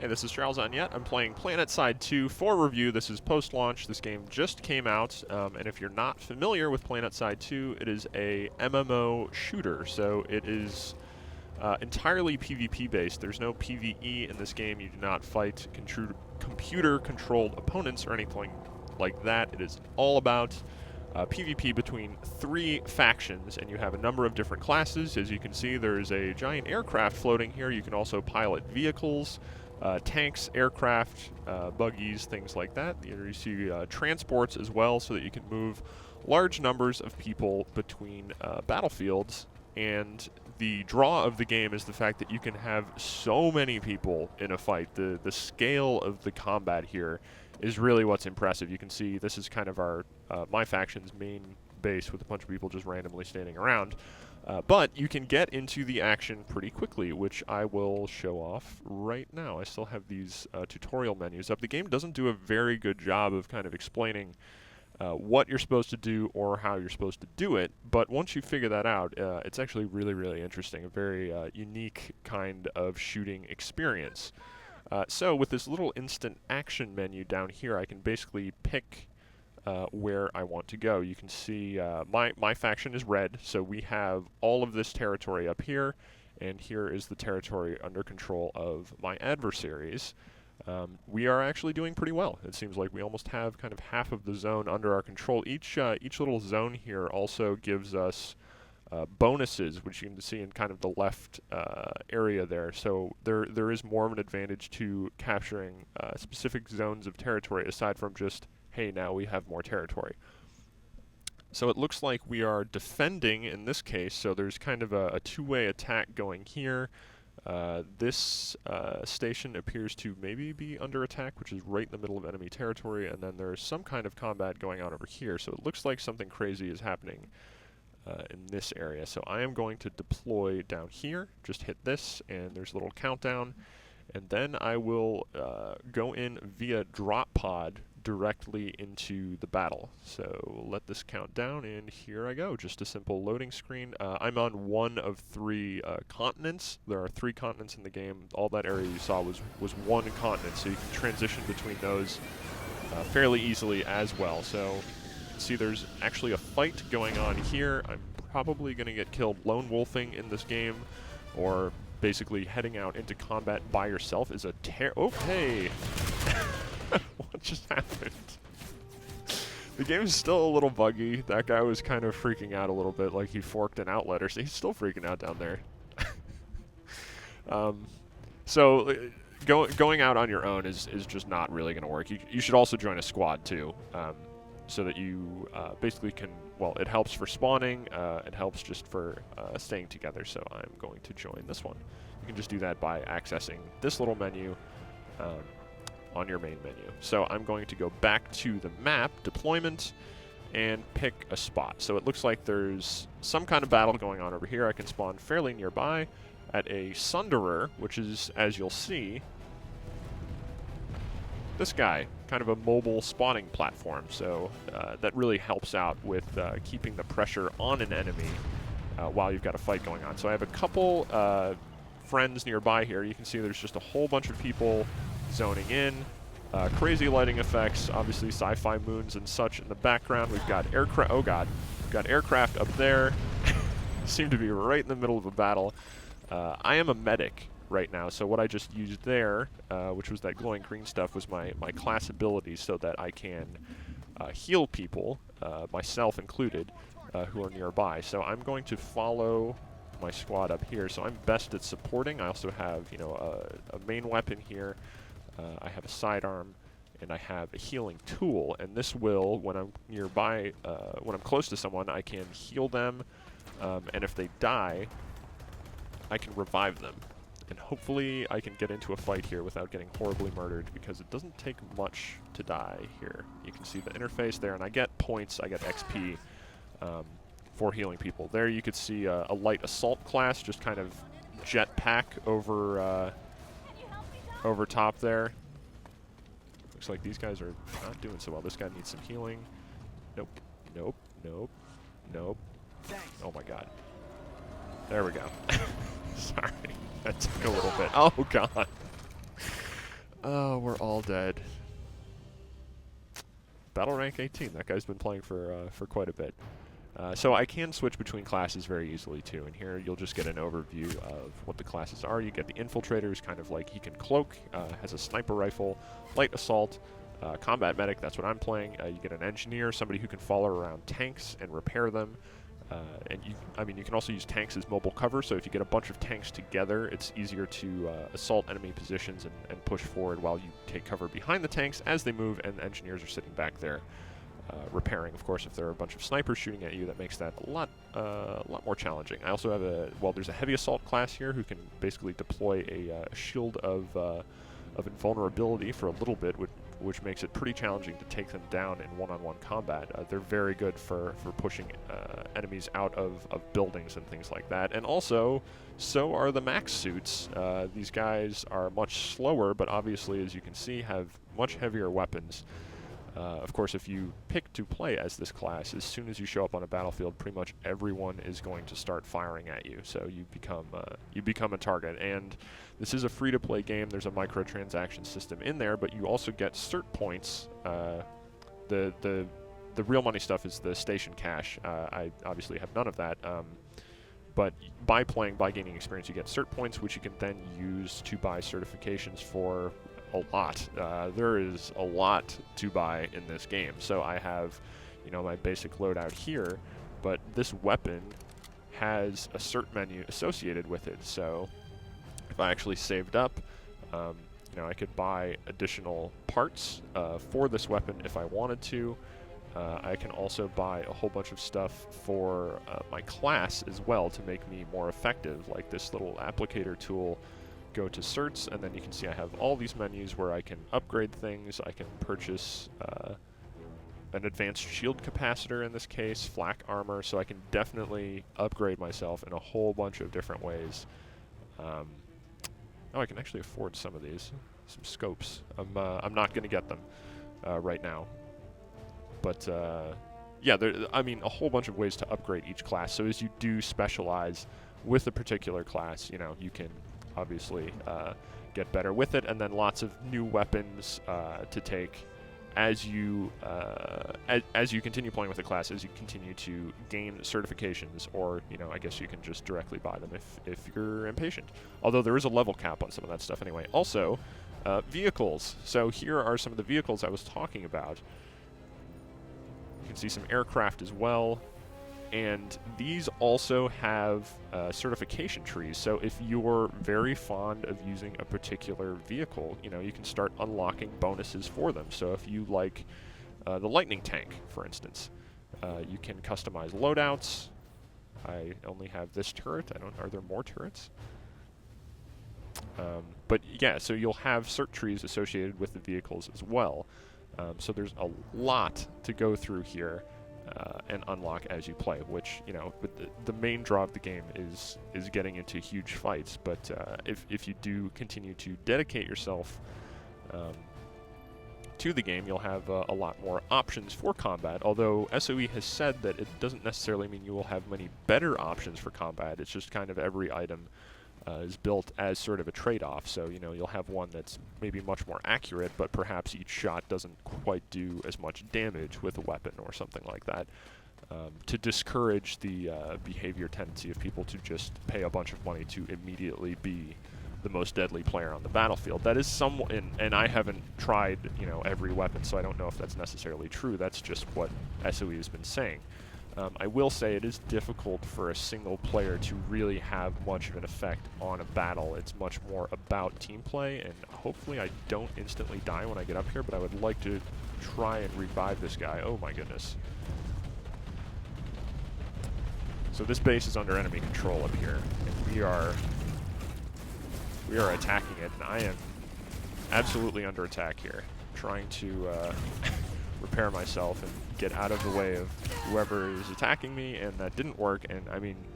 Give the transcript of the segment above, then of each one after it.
Hey, this is Charles Onyet. I'm playing PlanetSide 2 for review. This is post-launch. This game just came out, and if you're not familiar with PlanetSide 2, it is a MMO shooter. So it is entirely PvP-based. There's no PvE in this game. You do not fight computer-controlled opponents or anything like that. It is all about PvP between 3 factions, and you have a number of different classes. As you can see, there is a giant aircraft floating here. You can also pilot vehicles. Tanks, aircraft, buggies, things like that. You see transports as well, so that you can move large numbers of people between battlefields. And the draw of the game is the fact that you can have so many people in a fight. The scale of the combat here is really what's impressive. You can see this is kind of our my faction's main base with a bunch of people just randomly standing around. But you can get into the action pretty quickly, which I will show off right now. I still have these tutorial menus up. The game doesn't do a very good job of kind of explaining what you're supposed to do or how you're supposed to do it, but once you figure that out, it's actually really, really interesting, a very unique kind of shooting experience. So with this little instant action menu down here, I can basically pick where I want to go. You can see my faction is red, so we have all of this territory up here, and here is the territory under control of my adversaries. We are actually doing pretty well. It seems like we almost have kind of half of the zone under our control. Each little zone here also gives us bonuses, which you can see in kind of the left area there. So there is more of an advantage to capturing specific zones of territory aside from just, hey, now we have more territory. So it looks like we are defending in this case, so there's kind of a two-way attack going here. This station appears to maybe be under attack, which is right in the middle of enemy territory, and then there's some kind of combat going on over here, so it looks like something crazy is happening in this area. So I am going to deploy down here, just hit this, and there's a little countdown, and then I will go in via drop pod directly into the battle. So let this count down, and here I go. Just a simple loading screen. I'm on one of 3 continents. There are 3 continents in the game. All that area you saw was one continent, so you can transition between those fairly easily as well. So you can see there's actually a fight going on here. I'm probably going to get killed lone wolfing in this game, or basically heading out into combat by yourself is a okay. What just happened? The game is still a little buggy. That guy was kind of freaking out a little bit, like he forked an outlet, or so he's still freaking out down there. So going out on your own is just not really going to work. You should also join a squad too, so that you basically can, well, it helps for spawning, it helps just for staying together, so I'm going to join this one. You can just do that by accessing this little menu on your main menu. So I'm going to go back to the map, deployment, and pick a spot. So it looks like there's some kind of battle going on over here. I can spawn fairly nearby at a Sunderer, which is, as you'll see, this guy, kind of a mobile spawning platform. So that really helps out with keeping the pressure on an enemy while you've got a fight going on. So I have a couple friends nearby here. You can see there's just a whole bunch of people zoning in. Crazy lighting effects, obviously sci-fi moons and such in the background. We've got aircraft, oh god, we've got aircraft up there. Seem to be right in the middle of a battle. I am a medic right now, so what I just used there, which was that glowing green stuff, was my class ability, so that I can heal people, myself included, who are nearby. So I'm going to follow my squad up here. So I'm best at supporting. I also have, you know, a main weapon here. I have a sidearm, and I have a healing tool. And this will, when I'm nearby, when I'm close to someone, I can heal them. And if they die, I can revive them. And hopefully I can get into a fight here without getting horribly murdered, because it doesn't take much to die here. You can see the interface there, and I get points, I get XP for healing people. There you could see a light assault class just kind of jetpack over over top there. Looks like these guys are not doing so well. This guy needs some healing. Nope, nope, nope, nope. Oh my god. There we go. Sorry, that took a little bit. Oh god. Oh, we're all dead. Battle rank 18. That guy's been playing for quite a bit. So I can switch between classes very easily too, and here you'll just get an overview of what the classes are. You get the Infiltrator, who's kind of like, he can cloak, has a sniper rifle, light assault, combat medic, that's what I'm playing. You get an engineer, somebody who can follow around tanks and repair them. And you can also use tanks as mobile cover, so if you get a bunch of tanks together, it's easier to assault enemy positions and push forward while you take cover behind the tanks as they move, and the engineers are sitting back there repairing. Of course, if there are a bunch of snipers shooting at you, that makes that a lot more challenging. I also have there's a heavy assault class here who can basically deploy a shield of invulnerability for a little bit, which makes it pretty challenging to take them down in one-on-one combat. They're very good for pushing enemies out of buildings and things like that. And also, so are the max suits. These guys are much slower, but obviously, as you can see, have much heavier weapons. Of course, if you pick to play as this class, as soon as you show up on a battlefield, pretty much everyone is going to start firing at you. So you become a target. And this is a free-to-play game. There's a microtransaction system in there, but you also get cert points. The real money stuff is the station cash. I obviously have none of that. But by gaining experience, you get cert points, which you can then use to buy certifications for a lot. There is a lot to buy in this game. So I have, my basic loadout here, but this weapon has a cert menu associated with it. So if I actually saved up, I could buy additional parts for this weapon if I wanted to. I can also buy a whole bunch of stuff for my class as well to make me more effective, like this little applicator tool. Go to certs, and then you can see I have all these menus where I can upgrade things. I can purchase an advanced shield capacitor in this case, flak armor, so I can definitely upgrade myself in a whole bunch of different ways. I can actually afford some of these, some scopes. I'm not going to get them right now, but yeah, a whole bunch of ways to upgrade each class. So as you do specialize with a particular class, you can obviously get better with it, and then lots of new weapons to take as you continue playing with the class, as you continue to gain certifications, or I guess you can just directly buy them if you're impatient. Although there is a level cap on some of that stuff anyway. Also, vehicles. So here are some of the vehicles I was talking about. You can see some aircraft as well. And these also have certification trees. So if you're very fond of using a particular vehicle, you can start unlocking bonuses for them. So if you like the lightning tank, for instance, you can customize loadouts. I only have this turret. Are there more turrets? But yeah, so you'll have cert trees associated with the vehicles as well. So there's a lot to go through here. And unlock as you play, which, but the main draw of the game is getting into huge fights. But if you do continue to dedicate yourself to the game, you'll have a lot more options for combat. Although SOE has said that it doesn't necessarily mean you will have many better options for combat. It's just kind of every item is built as sort of a trade-off. So, you'll have one that's maybe much more accurate, but perhaps each shot doesn't quite do as much damage with a weapon or something like that, to discourage the behavior tendency of people to just pay a bunch of money to immediately be the most deadly player on the battlefield. That is and I haven't tried, every weapon, so I don't know if that's necessarily true. That's just what SOE has been saying. I will say it is difficult for a single player to really have much of an effect on a battle. It's much more about team play, and hopefully I don't instantly die when I get up here, but I would like to try and revive this guy. Oh my goodness. So this base is under enemy control up here, and we are attacking it, and I am absolutely under attack here, trying to repair myself and get out of the way of whoever is attacking me, and that didn't work. And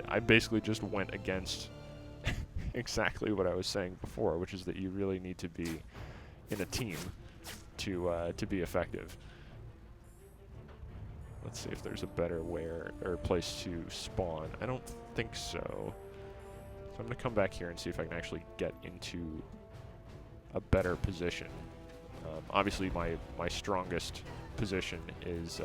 I basically just went against exactly what I was saying before, which is that you really need to be in a team to be effective. Let's see if there's a better way or place to spawn. I don't think so. So I'm going to come back here and see if I can actually get into a better position. Obviously, my strongest position is.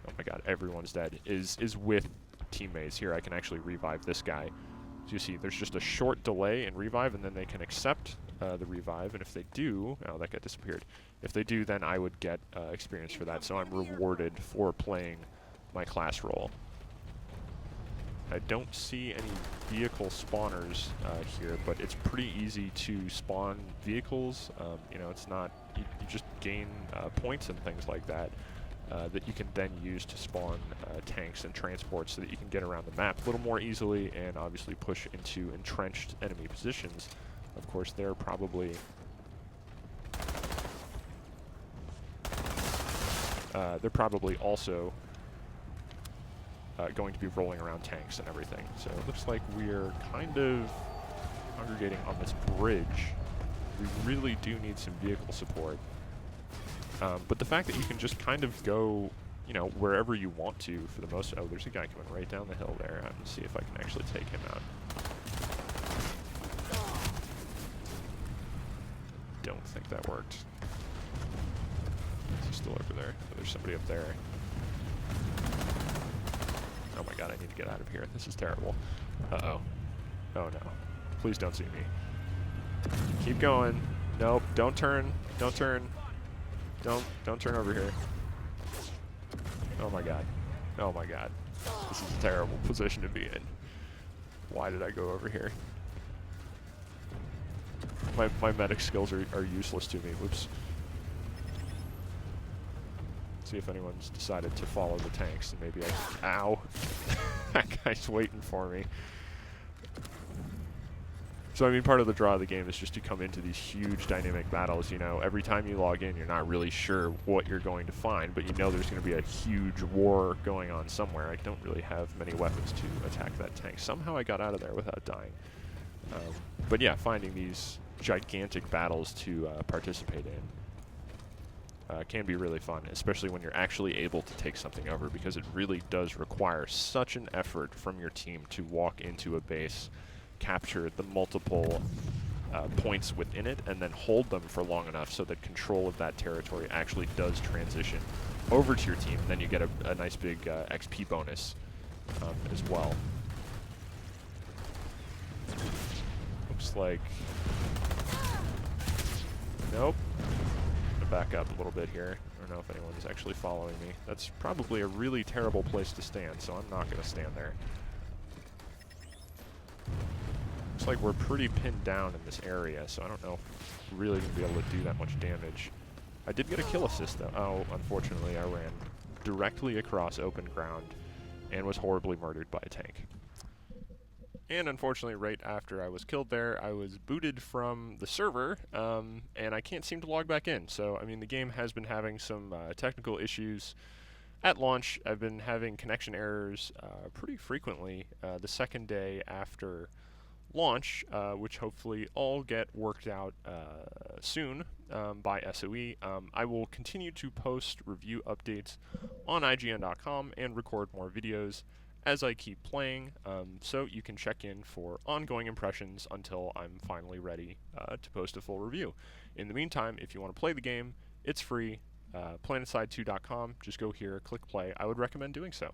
Oh my God! Everyone's dead. Is with teammates. Here, I can actually revive this guy. So you see, there's just a short delay in revive, and then they can accept the revive. And if they do, oh, that guy disappeared. If they do, then I would get experience for that. So I'm rewarded for playing my class role. I don't see any vehicle spawners here, but it's pretty easy to spawn vehicles. You know, it's not, you just gain points and things like that that you can then use to spawn tanks and transports so that you can get around the map a little more easily and obviously push into entrenched enemy positions. Of course, they're probably also going to be rolling around tanks and everything. So it looks like we're kind of congregating on this bridge. We really do need some vehicle support. But the fact that you can just kind of go, you know, wherever you want to for the most... Oh, there's a guy coming right down the hill there. I'm going to see if I can actually take him out. Don't think that worked. Is he still over there? Oh, there's somebody up there. Oh my God, I need to get out of here. This is terrible. Uh-oh. Oh no. Please don't see me. Keep going. Nope, don't turn. Don't turn. Don't turn over here. Oh my God. Oh my God. This is a terrible position to be in. Why did I go over here? My medic skills are useless to me. Whoops. See if anyone's decided to follow the tanks, and maybe I... Ow! That guy's waiting for me. So, I mean, part of the draw of the game is just to come into these huge dynamic battles, you know. Every time you log in, you're not really sure what you're going to find, but you know there's going to be a huge war going on somewhere. I don't really have many weapons to attack that tank. Somehow I got out of there without dying. But yeah, finding these gigantic battles to participate in can be really fun, especially when you're actually able to take something over, because it really does require such an effort from your team to walk into a base, capture the multiple points within it, and then hold them for long enough so that control of that territory actually does transition over to your team, and then you get a nice big XP bonus as well. Looks like... Nope. Back up a little bit here. I don't know if anyone's actually following me. That's probably a really terrible place to stand, so I'm not going to stand there. Looks like we're pretty pinned down in this area, so I don't know if we're really going to be able to do that much damage. I did get a kill assist, though. Oh, unfortunately, I ran directly across open ground and was horribly murdered by a tank. And unfortunately, right after I was killed there, I was booted from the server, and I can't seem to log back in. So, I mean, the game has been having some technical issues at launch. I've been having connection errors pretty frequently the second day after launch, which hopefully all get worked out soon by SOE. I will continue to post review updates on IGN.com and record more videos as I keep playing, so you can check in for ongoing impressions until I'm finally ready to post a full review. In the meantime, if you want to play the game, it's free. PlanetSide2.com. Just go here, click play. I would recommend doing so.